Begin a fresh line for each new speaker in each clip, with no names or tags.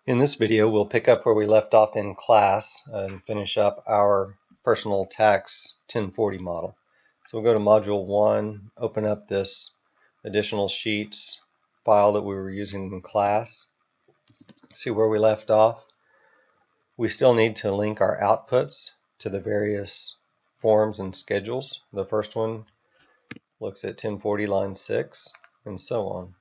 In this video, we'll pick up where we left off in class and finish up our personal tax 1040 model. So we'll go to Module 1, open up this additional sheets file that we were using in class, see where we left off. We still need to link our outputs to the various forms and schedules. The first one looks at 1040 line 6 and so on.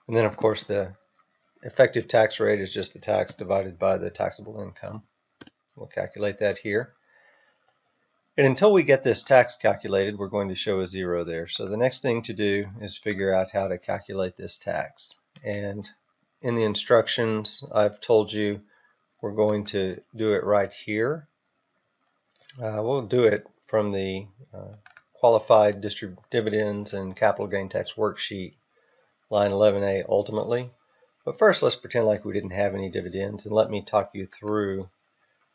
And then of course the effective tax rate is just the tax divided by the taxable income. We'll calculate that here. And until we get this tax calculated, we're going to show a 0 there. So the next thing to do is figure out how to calculate this tax. And in the instructions, I've told you we're going to do it right here. We'll do it from the qualified dividends and capital gain tax worksheet, line 11A ultimately. But first, let's pretend like we didn't have any dividends, and let me talk you through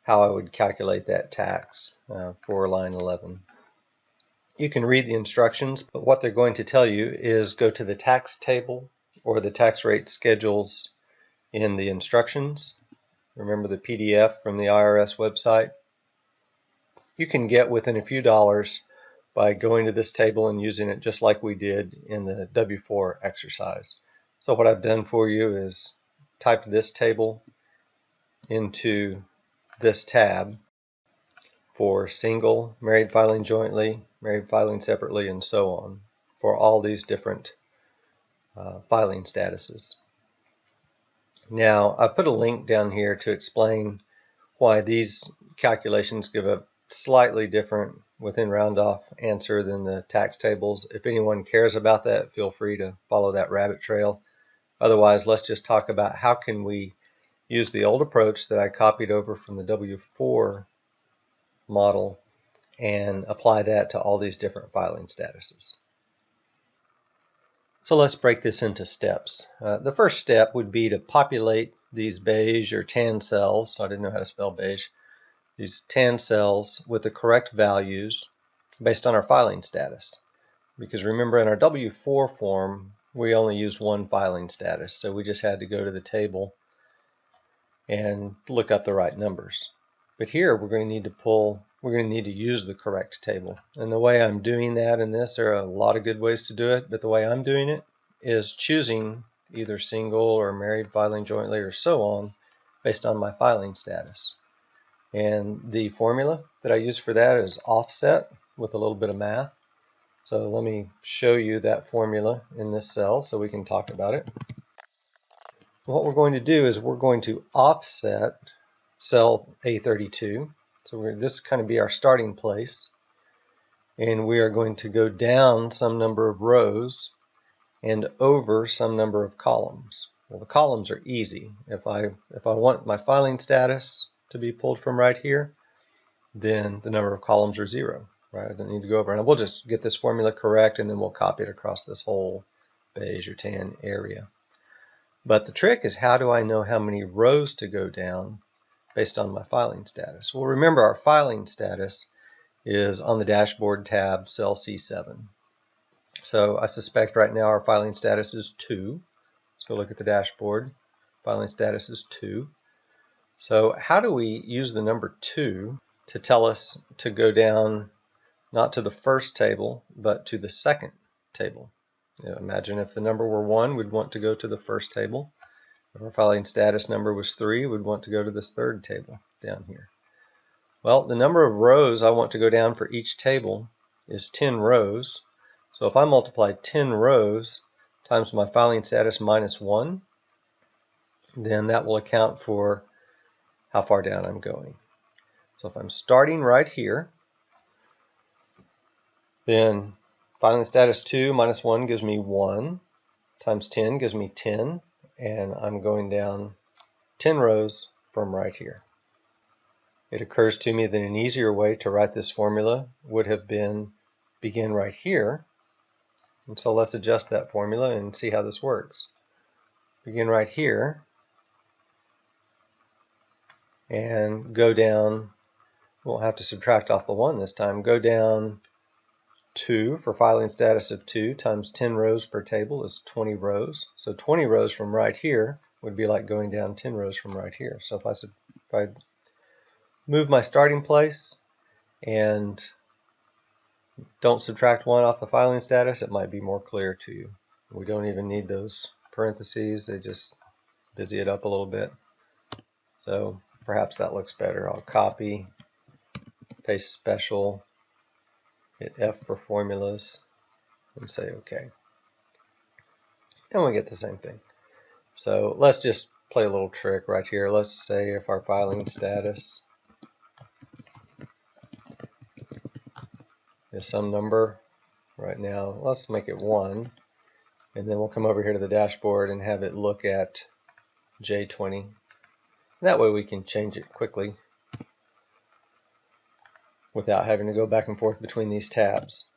how I would calculate that tax for line 11. You can read the instructions, but what they're going to tell you is go to the tax table or the tax rate schedules in the instructions. Remember the PDF from the IRS website? You can get within a few dollars by going to this table and using it just like we did in the W4 exercise. So what I've done for you is typed this table into this tab for single, married filing jointly, married filing separately, and so on for all these different filing statuses. Now I put a link down here to explain why these calculations give a slightly different within round off answer than the tax tables. If anyone cares about that, feel free to follow that rabbit trail. Otherwise, let's just talk about how can we use the old approach that I copied over from the W4 model and apply that to all these different filing statuses. So let's break this into steps. The first step would be to populate these beige or tan cells. So I didn't know how to spell beige. These tan cells with the correct values based on our filing status. Because remember, in our W4 form, we only use one filing status. So we just had to go to the table and look up the right numbers. But here we're going to need to use the correct table. And the way I'm doing that in this, there are a lot of good ways to do it, but the way I'm doing it is choosing either single or married filing jointly or so on based on my filing status. And the formula that I use for that is offset with a little bit of math. So let me show you that formula in this cell so we can talk about it. What we're going to do is we're going to offset cell A32. So this is kind of be our starting place. And we are going to go down some number of rows and over some number of columns. Well, the columns are easy. If I want my filing status to be pulled from right here, then the number of columns are 0. Right? I don't need to go over. And we'll just get this formula correct, and then we'll copy it across this whole beige or tan area. But the trick is, how do I know how many rows to go down based on my filing status? Well, remember our filing status is on the dashboard tab, cell C7. So I suspect right now our filing status is 2. Let's go look at the dashboard. Filing status is 2. So how do we use the number 2 to tell us to go down not to the first table, but to the second table? Imagine if the number were 1, we'd want to go to the first table. If our filing status number was 3, we'd want to go to this third table down here. Well, the number of rows I want to go down for each table is 10 rows. So if I multiply 10 rows times my filing status minus 1, then that will account for how far down I'm going. So if I'm starting right here, then filing status 2 minus 1 gives me 1, times 10 gives me 10, and I'm going down 10 rows from right here. It occurs to me that an easier way to write this formula would have been begin right here. And so let's adjust that formula and see how this works. Begin right here and go down Won't have to subtract off the 1 this time. Go down 2 for filing status of 2 times 10 rows per table is 20 rows. So 20 rows from right here would be like going down 10 rows from right here. So if I move my starting place and don't subtract 1 off the filing status, it might be more clear to you. We don't even need those parentheses. They just busy it up a little bit. So perhaps that looks better. I'll copy, paste special, hit F for formulas, and say OK. And we get the same thing. So let's just play a little trick right here. Let's say if our filing status is some number right now, let's make it 1, and then we'll come over here to the dashboard and have it look at J20. That way we can change it quickly without having to go back and forth between these tabs.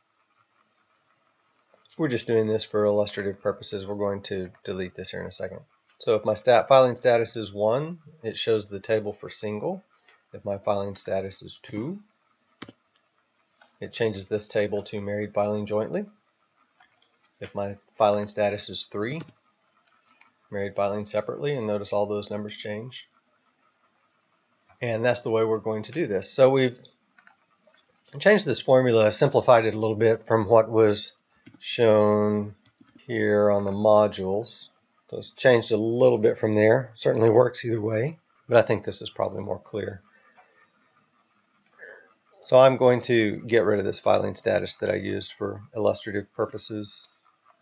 We're just doing this for illustrative purposes. We're going to delete this here in a second. So if my filing status is 1, it shows the table for single. If my filing status is 2, it changes this table to married filing jointly. If my filing status is 3, married filing separately, and notice all those numbers change. And that's the way we're going to do this. So we've changed this formula, simplified it a little bit from what was shown here on the modules. So it's changed a little bit from there. Certainly works either way, but I think this is probably more clear. So I'm going to get rid of this filing status that I used for illustrative purposes.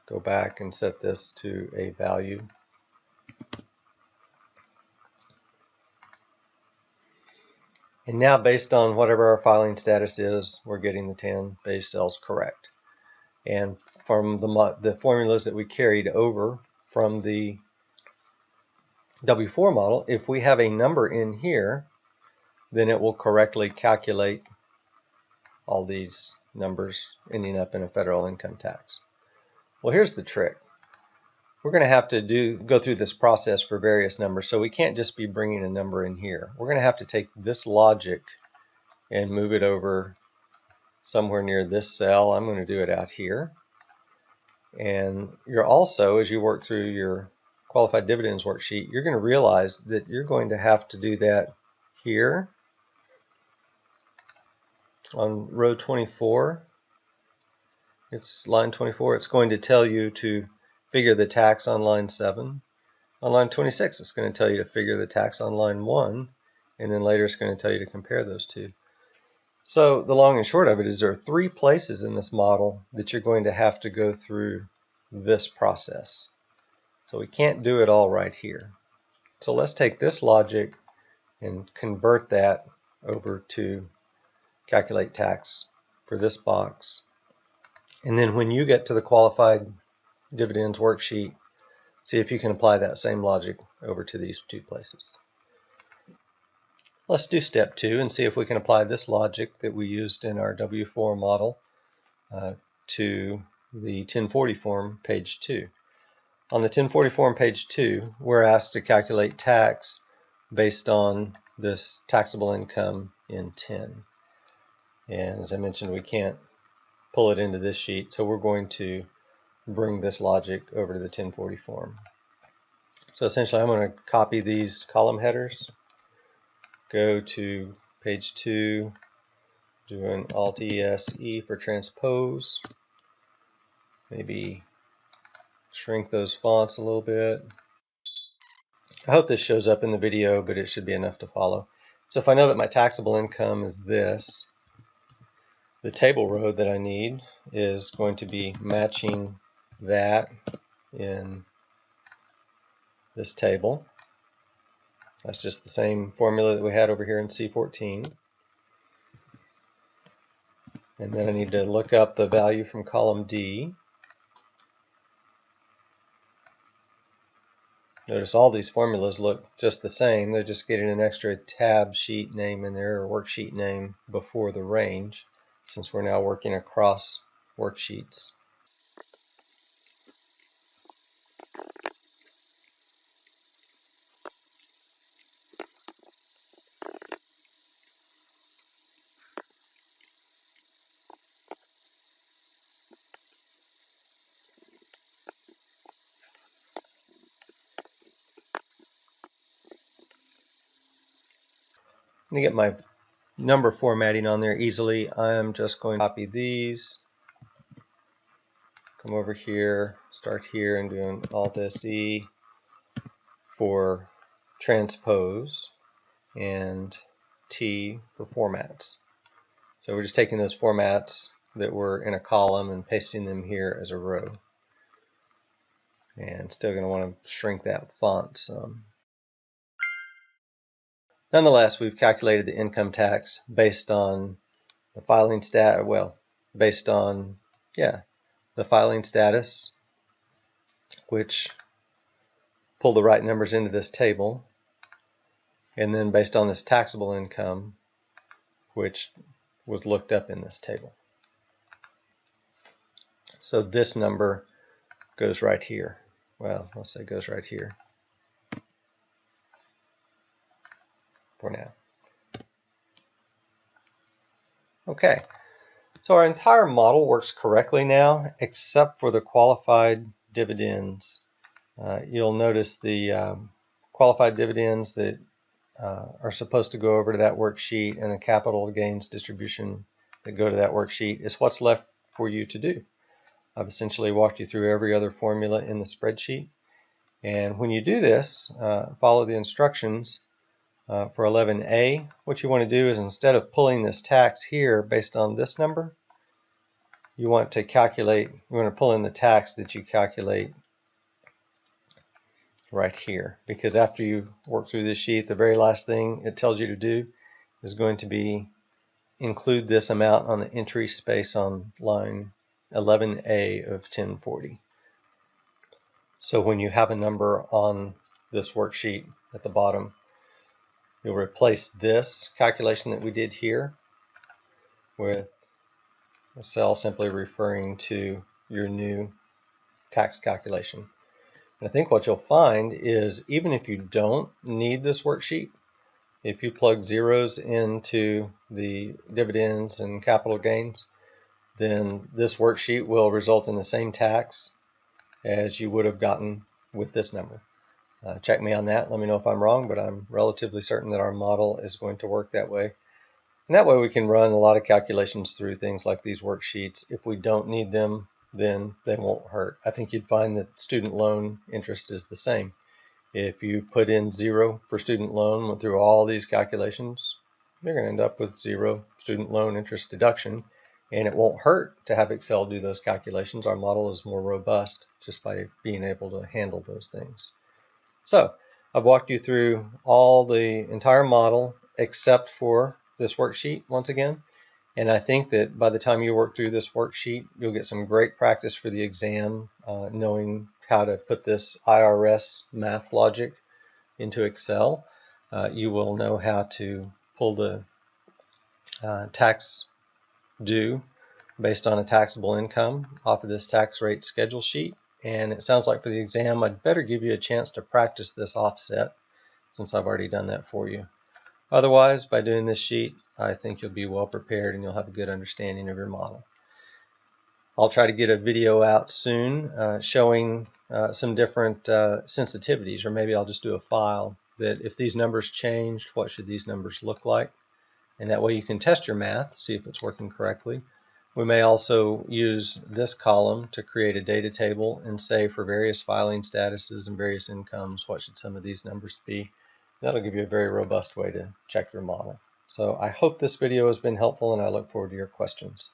Go back and set this to a value. And now, based on whatever our filing status is, we're getting the 10 beige cells correct. And from the formulas that we carried over from the W4 model, if we have a number in here, then it will correctly calculate all these numbers ending up in a federal income tax. Well, here's the trick. We're going to have to go through this process for various numbers, so we can't just be bringing a number in here. We're going to have to take this logic and move it over somewhere near this cell. I'm going to do it out here. And you're also, as you work through your qualified dividends worksheet, you're going to realize that you're going to have to do that here on row 24. It's line 24. It's going to tell you to figure the tax on line 7. On line 26, it's going to tell you to figure the tax on line 1, and then later it's going to tell you to compare those two. So the long and short of it is there are 3 places in this model that you're going to have to go through this process. So we can't do it all right here. So let's take this logic and convert that over to calculate tax for this box. And then when you get to the qualified dividends worksheet, see if you can apply that same logic over to these 2 places. Let's do step 2 and see if we can apply this logic that we used in our W4 model to the 1040 form, page 2. On the 1040 form, page 2, we're asked to calculate tax based on this taxable income in 10. And as I mentioned, we can't pull it into this sheet, so we're going to bring this logic over to the 1040 form. So essentially, I'm going to copy these column headers, go to page 2, do an Alt-ES-E for transpose, maybe shrink those fonts a little bit. I hope this shows up in the video, but it should be enough to follow. So if I know that my taxable income is this, the table row that I need is going to be matching that in this table. That's just the same formula that we had over here in C14. And then I need to look up the value from column D. Notice all these formulas look just the same. They're just getting an extra tab sheet name in there, or worksheet name, before the range, since we're now working across worksheets. to get my number formatting on there easily, I'm just going to copy these, come over here, start here, and doing Alt-SE for transpose and T for formats. So we're just taking those formats that were in a column and pasting them here as a row. And still going to want to shrink that font some. Nonetheless, we've calculated the income tax based on the filing based on the filing status, which pulled the right numbers into this table, and then based on this taxable income, which was looked up in this table. So this number goes right here. Well, let's say goes right here for now. Okay, so our entire model works correctly now, except for the qualified dividends. You'll notice the qualified dividends that are supposed to go over to that worksheet, and the capital gains distribution that go to that worksheet is what's left for you to do. I've essentially walked you through every other formula in the spreadsheet. And when you do this, follow the instructions for 11A. What you want to do is, instead of pulling this tax here based on this number, you want to pull in the tax that you calculate right here. Because after you work through this sheet, the very last thing it tells you to do is going to be include this amount on the entry space on line 11A of 1040. So when you have a number on this worksheet at the bottom, you'll replace this calculation that we did here with a cell simply referring to your new tax calculation. And I think what you'll find is, even if you don't need this worksheet, if you plug zeros into the dividends and capital gains, then this worksheet will result in the same tax as you would have gotten with this number. Check me on that. Let me know if I'm wrong, but I'm relatively certain that our model is going to work that way. And that way we can run a lot of calculations through things like these worksheets. If we don't need them, then they won't hurt. I think you'd find that student loan interest is the same. If you put in 0 for student loan, went through all these calculations, you're going to end up with 0 student loan interest deduction. And it won't hurt to have Excel do those calculations. Our model is more robust just by being able to handle those things. So I've walked you through all the entire model except for this worksheet once again. And I think that by the time you work through this worksheet, you'll get some great practice for the exam, knowing how to put this IRS math logic into Excel. You will know how to pull the tax due based on a taxable income off of this tax rate schedule sheet. And it sounds like for the exam, I'd better give you a chance to practice this offset, since I've already done that for you. Otherwise, by doing this sheet, I think you'll be well prepared and you'll have a good understanding of your model. I'll try to get a video out soon showing some different sensitivities, or maybe I'll just do a file that if these numbers changed, what should these numbers look like? And that way you can test your math, see if it's working correctly. We may also use this column to create a data table and say for various filing statuses and various incomes, what should some of these numbers be? That'll give you a very robust way to check your model. So I hope this video has been helpful, and I look forward to your questions.